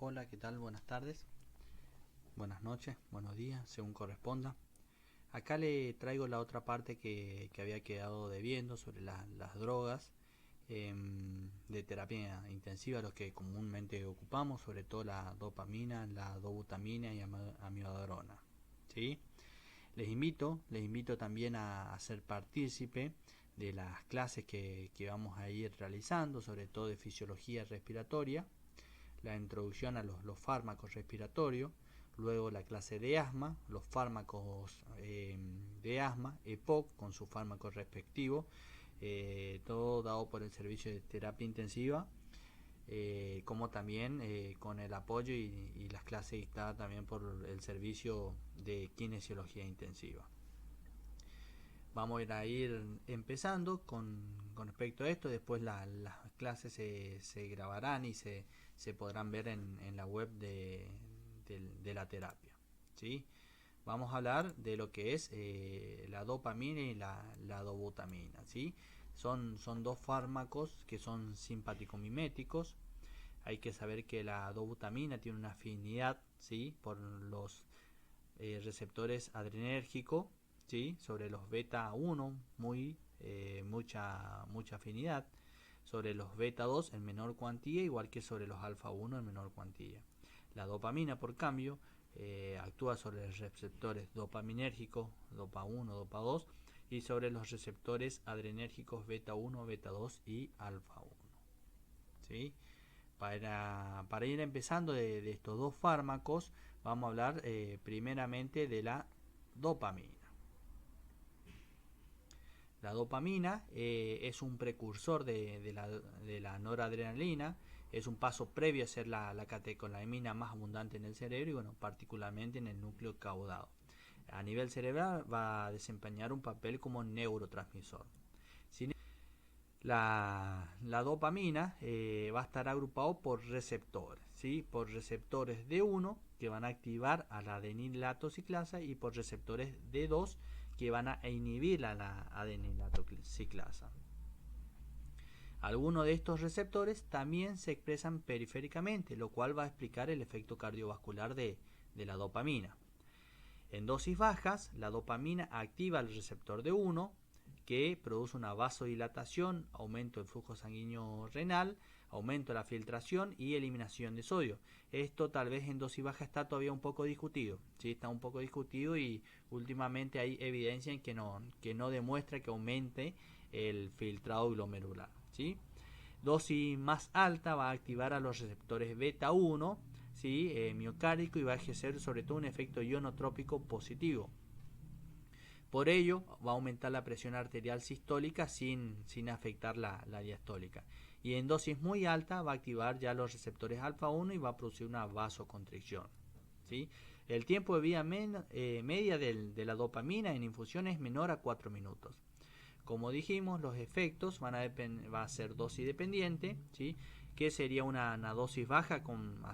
Hola, ¿qué tal? Buenas tardes, buenas noches, buenos días, según corresponda. Acá le traigo la otra parte que había quedado debiendo sobre las drogas de terapia intensiva, los que comúnmente ocupamos, sobre todo la dopamina, la dobutamina y amiodarona. ¿Sí? Les invito también a ser partícipe de las clases que vamos a ir realizando, sobre todo de fisiología respiratoria, la introducción a los fármacos respiratorios, luego la clase de asma, los fármacos de asma, EPOC con su fármaco respectivo, todo dado por el servicio de terapia intensiva, como también con el apoyo y las clases dictadas también por el servicio de kinesiología intensiva. Vamos a ir empezando con respecto a esto. Después las clases se grabarán y se podrán ver en la web de la terapia. ¿Sí? Vamos a hablar de lo que es la dopamina y la dobutamina. ¿Sí? Son dos fármacos que son simpático-miméticos. Hay que saber que la dobutamina tiene una afinidad, ¿sí?, por los receptores adrenérgicos, ¿sí?, sobre los beta 1, mucha afinidad, sobre los beta 2 en menor cuantía, igual que sobre los alfa 1 en menor cuantía. La dopamina, por cambio, actúa sobre los receptores dopaminérgicos, dopa 1, dopa 2, y sobre los receptores adrenérgicos beta 1, beta 2 y alfa 1. ¿Sí? Para ir empezando de estos dos fármacos, vamos a hablar primeramente de la dopamina. La dopamina es un precursor de la noradrenalina, es un paso previo a ser la catecolamina más abundante en el cerebro y bueno, particularmente en el núcleo caudado. A nivel cerebral va a desempeñar un papel como neurotransmisor. La dopamina va a estar agrupado por receptores, ¿sí?, por receptores D1 que van a activar a la adenilatociclasa y por receptores D2 que van a inhibir a la adenilatociclasa. Algunos de estos receptores también se expresan periféricamente, lo cual va a explicar el efecto cardiovascular de la dopamina. En dosis bajas, la dopamina activa el receptor D1, que produce una vasodilatación, aumento del flujo sanguíneo renal, aumento de la filtración y eliminación de sodio. Esto tal vez en dosis baja está todavía un poco discutido, ¿sí? Está un poco discutido y últimamente hay evidencia en que no demuestra que aumente el filtrado glomerular, ¿sí? Dosis más alta va a activar a los receptores beta 1, ¿sí?, miocárdico, y va a ejercer sobre todo un efecto ionotrópico positivo. Por ello va a aumentar la presión arterial sistólica sin afectar la diastólica. Y en dosis muy alta va a activar ya los receptores alfa 1 y va a producir una vasoconstricción. ¿Sí? El tiempo de vida media de la dopamina en infusión es menor a 4 minutos. Como dijimos, los efectos va a ser dosis dependiente, ¿sí?, que sería una dosis baja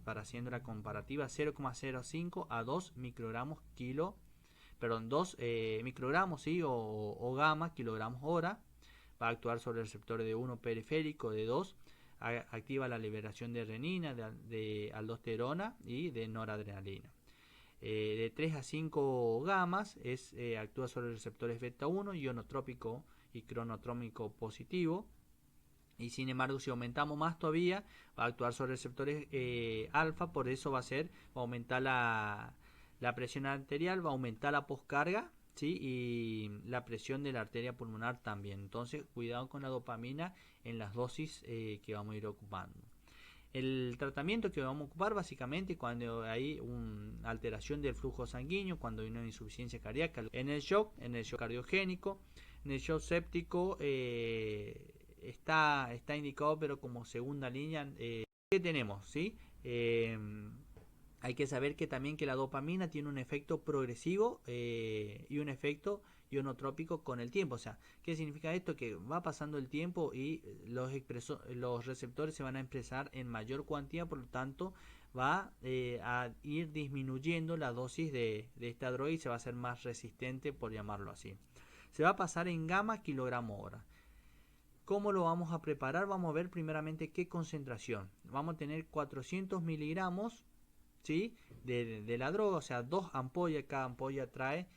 para haciendo la comparativa 0,05 a 2 microgramos kilo, perdón, 2 microgramos, ¿sí?, o gamma kilogramos hora. Va a actuar sobre el receptor de 1 periférico, de 2 activa la liberación de renina, de aldosterona y de noradrenalina. De 3 a 5 gamas actúa sobre los receptores beta 1, ionotrópico y cronotrópico positivo. Y sin embargo, si aumentamos más todavía, va a actuar sobre receptores alfa, por eso va a aumentar la presión arterial, va a aumentar la poscarga, ¿sí?, y la presión de la arteria pulmonar también. Entonces, cuidado con la dopamina en las dosis que vamos a ir ocupando. El tratamiento que vamos a ocupar básicamente cuando hay una alteración del flujo sanguíneo, cuando hay una insuficiencia cardíaca, en el shock cardiogénico, en el shock séptico está indicado, pero como segunda línea. ¿Qué tenemos? ¿Sí? Hay que saber que también que la dopamina tiene un efecto progresivo y un efecto ionotrópico con el tiempo. O sea, ¿qué significa esto? Que va pasando el tiempo y los receptores se van a expresar en mayor cuantía, por lo tanto va a ir disminuyendo la dosis de esta droga y se va a hacer más resistente, por llamarlo así. Se va a pasar en gamma kilogramo hora. ¿Cómo lo vamos a preparar? Vamos a ver primeramente qué concentración. Vamos a tener 400 miligramos, ¿sí?, de la droga, o sea, 2 ampollas, cada ampolla trae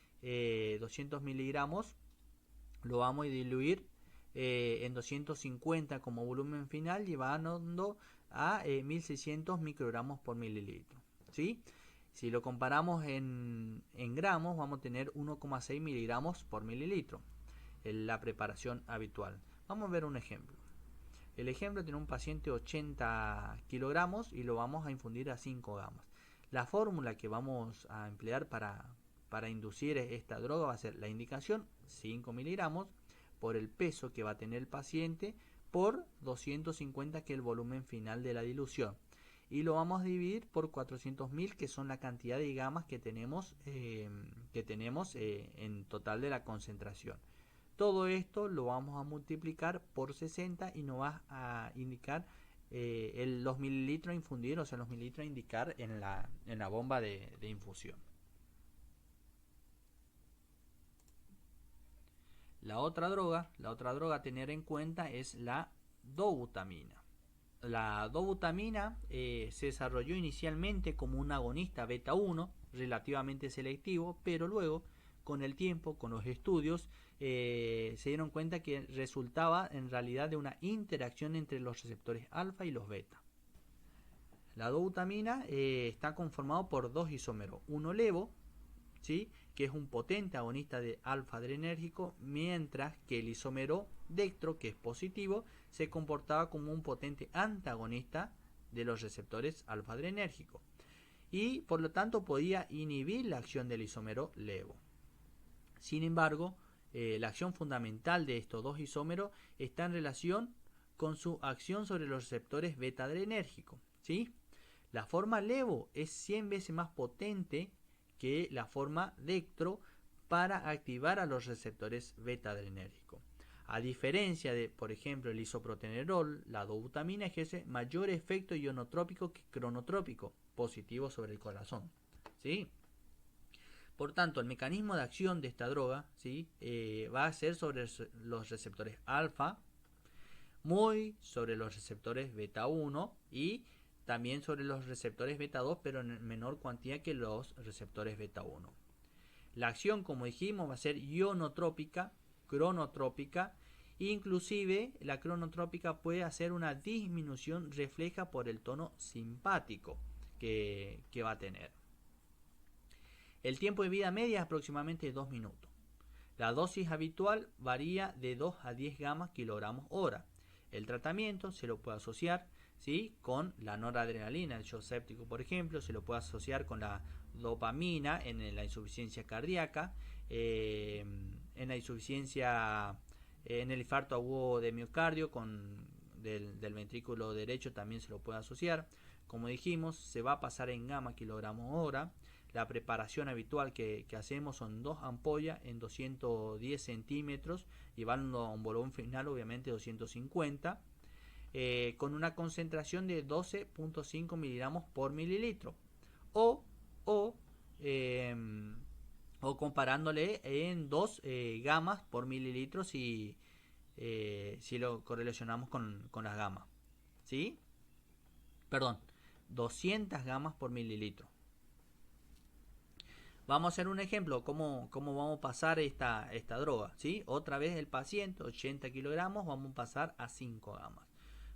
200 miligramos. Lo vamos a diluir en 250 como volumen final, llevando a 1600 microgramos por mililitro, ¿sí? Si lo comparamos en gramos, vamos a tener 1,6 miligramos por mililitro en la preparación habitual. Vamos a ver un ejemplo. El ejemplo tiene un paciente de 80 kilogramos y lo vamos a infundir a 5 gamas. La fórmula que vamos a emplear para inducir esta droga va a ser la indicación 5 miligramos por el peso que va a tener el paciente por 250, que es el volumen final de la dilución, y lo vamos a dividir por 400.000, que son la cantidad de gamas que tenemos en total de la concentración. Todo esto lo vamos a multiplicar por 60 y nos va a indicar los mililitros a infundir, o sea, los mililitros a indicar en la bomba de infusión. La otra droga a tener en cuenta es la dobutamina. La dobutamina se desarrolló inicialmente como un agonista beta 1 relativamente selectivo, pero luego, con el tiempo, con los estudios, se dieron cuenta que resultaba en realidad de una interacción entre los receptores alfa y los beta. La dobutamina está conformado por dos isómeros, uno levo, ¿sí?, que es un potente agonista de alfa adrenérgico, mientras que el isómero dextro, que es positivo, se comportaba como un potente antagonista de los receptores alfa adrenérgicos y por lo tanto podía inhibir la acción del isómero levo. Sin embargo, la acción fundamental de estos dos isómeros está en relación con su acción sobre los receptores beta adrenérgicos, ¿sí? La forma levo es 100 veces más potente que la forma dextro para activar a los receptores beta adrenérgicos. A diferencia de, por ejemplo, el isoprotenerol, la dobutamina ejerce mayor efecto ionotrópico que cronotrópico, positivo sobre el corazón, ¿sí? Por tanto, el mecanismo de acción de esta droga, ¿sí?, va a ser sobre los receptores alfa, muy sobre los receptores beta 1 y también sobre los receptores beta 2, pero en menor cuantía que los receptores beta 1. La acción, como dijimos, va a ser ionotrópica, cronotrópica, inclusive la cronotrópica puede hacer una disminución refleja por el tono simpático que va a tener. El tiempo de vida media es aproximadamente 2 minutos. La dosis habitual varía de 2 a 10 gamas kilogramos hora. El tratamiento se lo puede asociar, ¿sí?, con la noradrenalina, el shock séptico, por ejemplo, se lo puede asociar con la dopamina en la insuficiencia cardíaca, en la insuficiencia, en el infarto agudo de miocardio del ventrículo derecho también se lo puede asociar. Como dijimos, se va a pasar en gamma kilogramos hora. La preparación habitual que hacemos son 2 ampollas en 210 centímetros, llevando a un volumen final obviamente 250, con una concentración de 12.5 miligramos por mililitro. O comparándole en 2 gamas por mililitro si lo correlacionamos con las gamas, ¿sí? Perdón, 200 gamas por mililitro. Vamos a hacer un ejemplo, cómo vamos a pasar esta droga, ¿sí? Otra vez el paciente, 80 kilogramos, vamos a pasar a 5 gamas.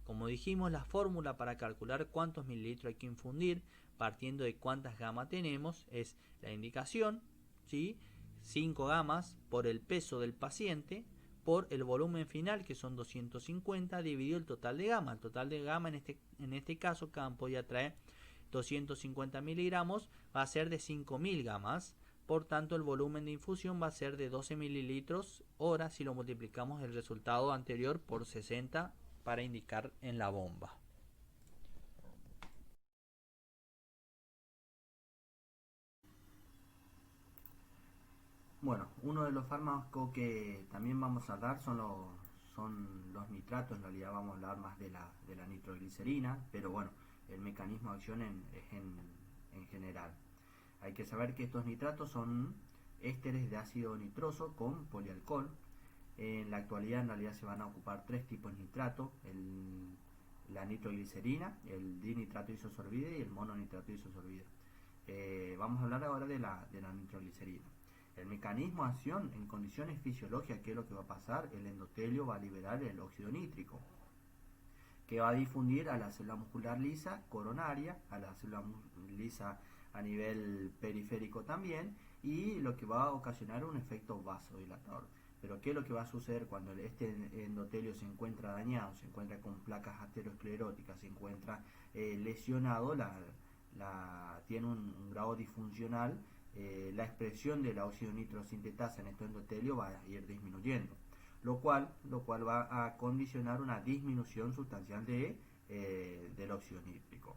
Como dijimos, la fórmula para calcular cuántos mililitros hay que infundir, partiendo de cuántas gamas tenemos, es la indicación, ¿sí?, 5 gamas por el peso del paciente, por el volumen final, que son 250, dividido el total de gama. El total de gama en este caso, cada ampolla trae 250 miligramos, va a ser de 5000 gamas. Por tanto, el volumen de infusión va a ser de 12 mililitros hora si lo multiplicamos el resultado anterior por 60 para indicar en la bomba. Bueno, uno de los fármacos que también vamos a hablar son los nitratos. En realidad vamos a hablar más de la nitroglicerina, pero bueno, el mecanismo de acción es en general. Hay que saber que estos nitratos son ésteres de ácido nitroso con polialcohol. En la actualidad en realidad se van a ocupar tres tipos de nitrato, la nitroglicerina, el dinitrato isosorbide y el mononitrato isosorbide. Vamos a hablar ahora de la nitroglicerina. El mecanismo de acción en condiciones fisiológicas, ¿qué es lo que va a pasar? El endotelio va a liberar el óxido nítrico, que va a difundir a la célula muscular lisa coronaria, a la célula lisa a nivel periférico también, y lo que va a ocasionar un efecto vasodilatador. Pero ¿qué es lo que va a suceder cuando este endotelio se encuentra dañado, se encuentra con placas ateroscleróticas, se encuentra lesionado, tiene un grado disfuncional? La expresión de la óxido nitrosintetasa en este endotelio va a ir disminuyendo, lo cual va a condicionar una disminución sustancial del óxido nítrico.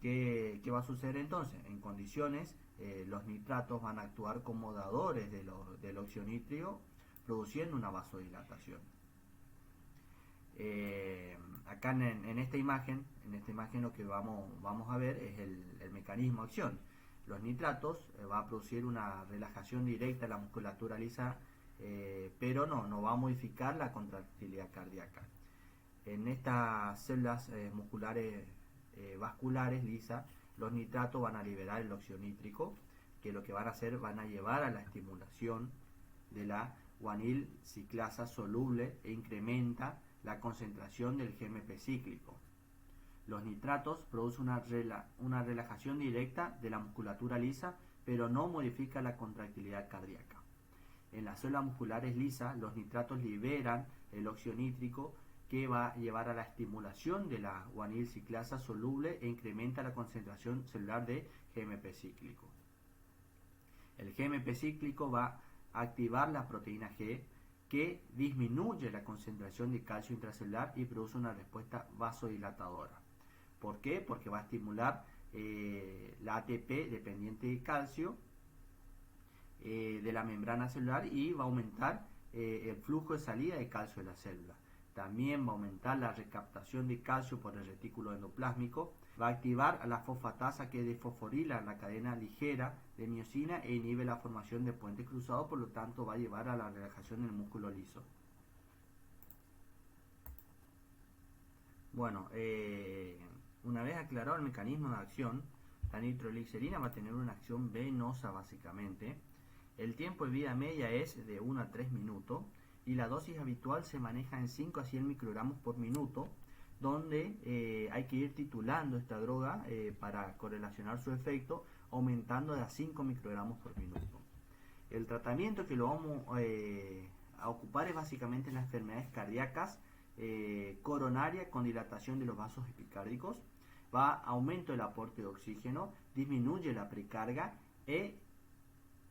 ¿Qué va a suceder entonces? En condiciones, los nitratos van a actuar como dadores del óxido nítrico, produciendo una vasodilatación. Acá en esta imagen lo que vamos a ver es el mecanismo de acción. Los nitratos va a producir una relajación directa de la musculatura lisa, pero no va a modificar la contractilidad cardíaca. En estas células musculares vasculares lisas, los nitratos van a liberar el óxido nítrico, que lo que van a hacer, van a llevar a la estimulación de la guanil ciclasa soluble e incrementa la concentración del GMP cíclico. Los nitratos producen una relajación directa de la musculatura lisa, pero no modifica la contractilidad cardíaca. En las células musculares lisas, los nitratos liberan el óxido nítrico, que va a llevar a la estimulación de la guanil ciclasa soluble e incrementa la concentración celular de GMP cíclico. El GMP cíclico va a activar la proteína G, que disminuye la concentración de calcio intracelular y produce una respuesta vasodilatadora. ¿Por qué? Porque va a estimular la ATP dependiente de calcio de la membrana celular, y va a aumentar el flujo de salida de calcio de la célula. También va a aumentar la recaptación de calcio por el retículo endoplásmico, va a activar a la fosfatasa, que desfosforila la cadena ligera de miosina e inhibe la formación de puentes cruzados, por lo tanto va a llevar a la relajación del músculo liso. Bueno, una vez aclarado el mecanismo de acción, la nitroglicerina va a tener una acción venosa básicamente. El tiempo de vida media es de 1 a 3 minutos y la dosis habitual se maneja en 5 a 100 microgramos por minuto, donde hay que ir titulando esta droga para correlacionar su efecto, aumentando de a 5 microgramos por minuto. El tratamiento que lo vamos a ocupar es básicamente en las enfermedades cardíacas coronarias con dilatación de los vasos epicárdicos, va a aumento del aporte de oxígeno, disminuye la precarga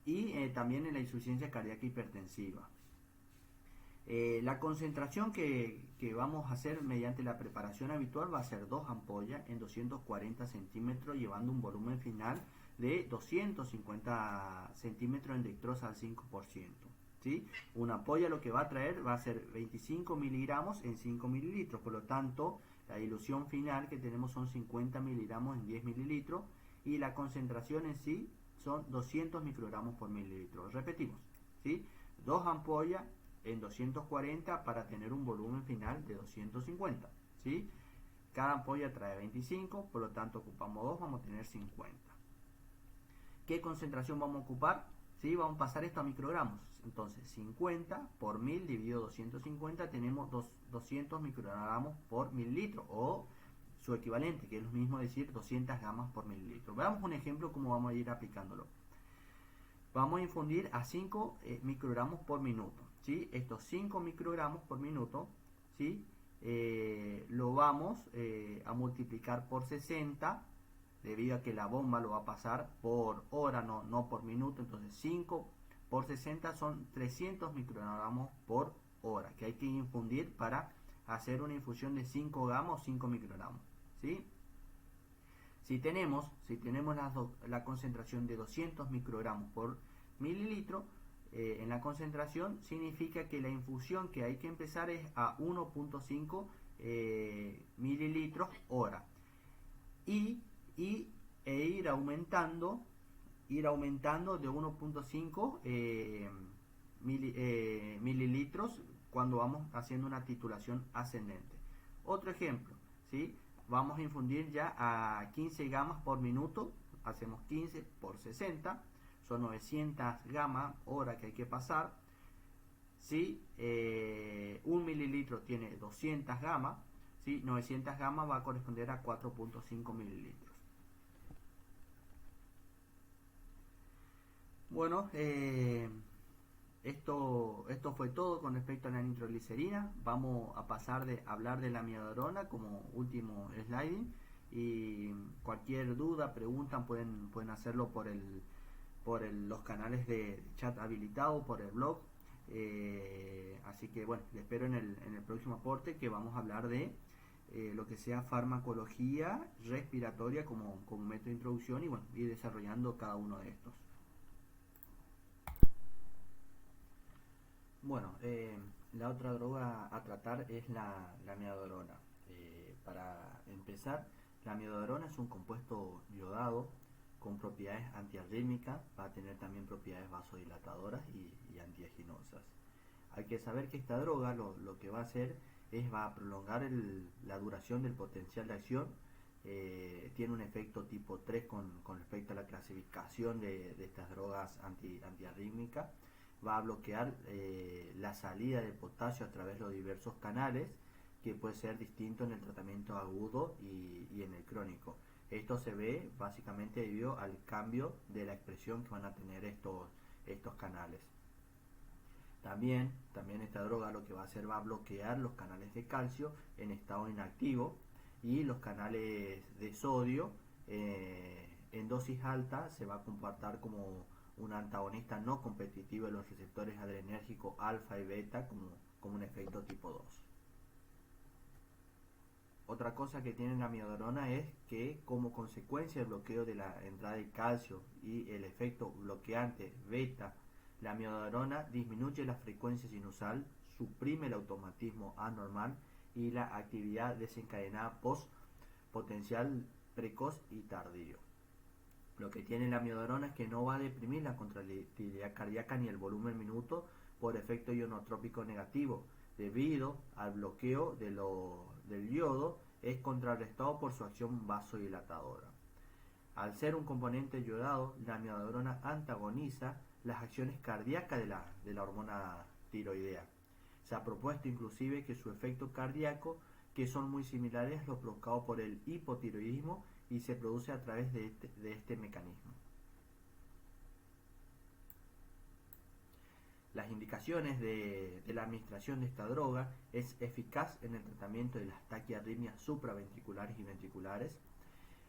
y también en la insuficiencia cardíaca hipertensiva. La concentración que vamos a hacer mediante la preparación habitual va a ser 2 ampollas en 240 centímetros, llevando un volumen final de 250 centímetros en dextrosa al 5%. ¿Sí? Una ampolla lo que va a traer va a ser 25 miligramos en 5 mililitros, por lo tanto la dilución final que tenemos son 50 miligramos en 10 mililitros y la concentración en sí son 200 microgramos por mililitro. Repetimos, ¿sí? 2 ampollas en 240 para tener un volumen final de 250, ¿sí? Cada ampolla trae 25, por lo tanto ocupamos 2, vamos a tener 50. ¿Qué concentración vamos a ocupar? ¿Sí? Vamos a pasar esto a microgramos. Entonces 50 por 1000 dividido 250, tenemos 200 microgramos por mililitro, o su equivalente, que es lo mismo decir 200 gamas por mililitro. Veamos un ejemplo cómo vamos a ir aplicándolo. Vamos a infundir a 5 microgramos por minuto, ¿sí? Estos 5 microgramos por minuto, ¿sí? Lo vamos a multiplicar por 60, debido a que la bomba lo va a pasar por hora, no por minuto. Entonces 5 por 60 son 300 microgramos por hora, que hay que infundir para hacer una infusión de 5 gramos o 5 microgramos, ¿sí? Si tenemos la concentración de 200 microgramos por mililitro en la concentración, significa que la infusión que hay que empezar es a 1.5 mililitros hora, e ir aumentando de 1.5 mililitros cuando vamos haciendo una titulación ascendente. Otro ejemplo, ¿sí? Vamos a infundir ya a 15 gamas por minuto, hacemos 15 por 60, son 900 gamas hora que hay que pasar. Si un mililitro tiene 200 gamas, ¿sí? 900 gamas va a corresponder a 4.5 mililitros. Bueno, esto fue todo con respecto a la nitroglicerina. Vamos a pasar de hablar de la amiodarona como último sliding, y cualquier duda, pregunta, pueden hacerlo por los canales de chat habilitado, por el blog. Así que bueno, les espero en el próximo aporte, que vamos a hablar de lo que sea farmacología respiratoria como método de introducción, y bueno, ir desarrollando cada uno de estos. Bueno, la otra droga a tratar es la amiodarona. Para empezar, la amiodarona es un compuesto iodado con propiedades antiarrítmicas, va a tener también propiedades vasodilatadoras y antiaginosas. Hay que saber que esta droga lo que va a hacer es va a prolongar la duración del potencial de acción. Tiene un efecto tipo 3 con respecto a la clasificación de estas drogas antiarrítmicas. Va a bloquear la salida de potasio a través de los diversos canales, que puede ser distinto en el tratamiento agudo y en el crónico. Esto se ve básicamente debido al cambio de la expresión que van a tener estos canales. También esta droga lo que va a hacer va a bloquear los canales de calcio en estado inactivo, y los canales de sodio en dosis alta se va a comportar como un antagonista no competitivo de los receptores adrenérgicos alfa y beta, como un efecto tipo 2. Otra cosa que tiene la amiodarona es que, como consecuencia del bloqueo de la entrada de calcio y el efecto bloqueante beta, la amiodarona disminuye la frecuencia sinusal, suprime el automatismo anormal y la actividad desencadenada post potencial precoz y tardío. Lo que tiene la amiodarona es que no va a deprimir la contractilidad cardíaca ni el volumen minuto por efecto ionotrópico negativo, debido al bloqueo del yodo, es contrarrestado por su acción vasodilatadora. Al ser un componente yodado, la amiodarona antagoniza las acciones cardíacas de la hormona tiroidea. Se ha propuesto inclusive que su efecto cardíaco, que son muy similares a los provocados por el hipotiroidismo, y se produce a través de este mecanismo. Las indicaciones de la administración de esta droga: es eficaz en el tratamiento de las taquiarritmias supraventriculares y ventriculares.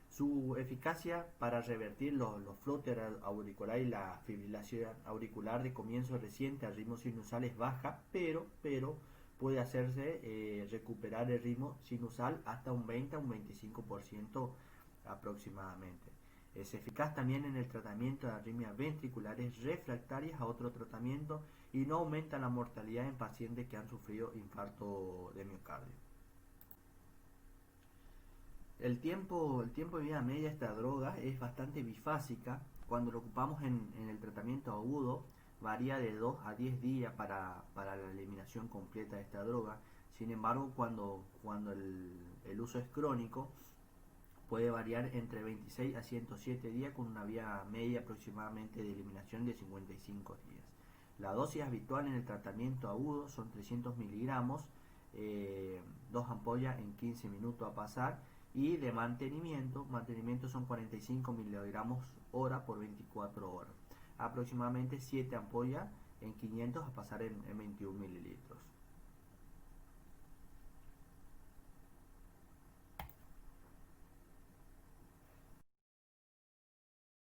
Su eficacia para revertir los flúter auricular y la fibrilación auricular de comienzo reciente al ritmo sinusal es baja, pero puede hacerse recuperar el ritmo sinusal hasta un 20 a un 25% aproximadamente. Es eficaz también en el tratamiento de arritmias ventriculares refractarias a otro tratamiento, y no aumenta la mortalidad en pacientes que han sufrido infarto de miocardio. El tiempo de vida media de esta droga es bastante bifásica. Cuando lo ocupamos en el tratamiento agudo, varía de 2 a 10 días para la eliminación completa de esta droga. Sin embargo, cuando el uso es crónico, puede variar entre 26 a 107 días, con una vía media aproximadamente de eliminación de 55 días. La dosis habitual en el tratamiento agudo son 300 miligramos, 2 ampollas en 15 minutos a pasar, y de mantenimiento son 45 miligramos hora por 24 horas, aproximadamente 7 ampollas en 500 a pasar en 21 mililitros.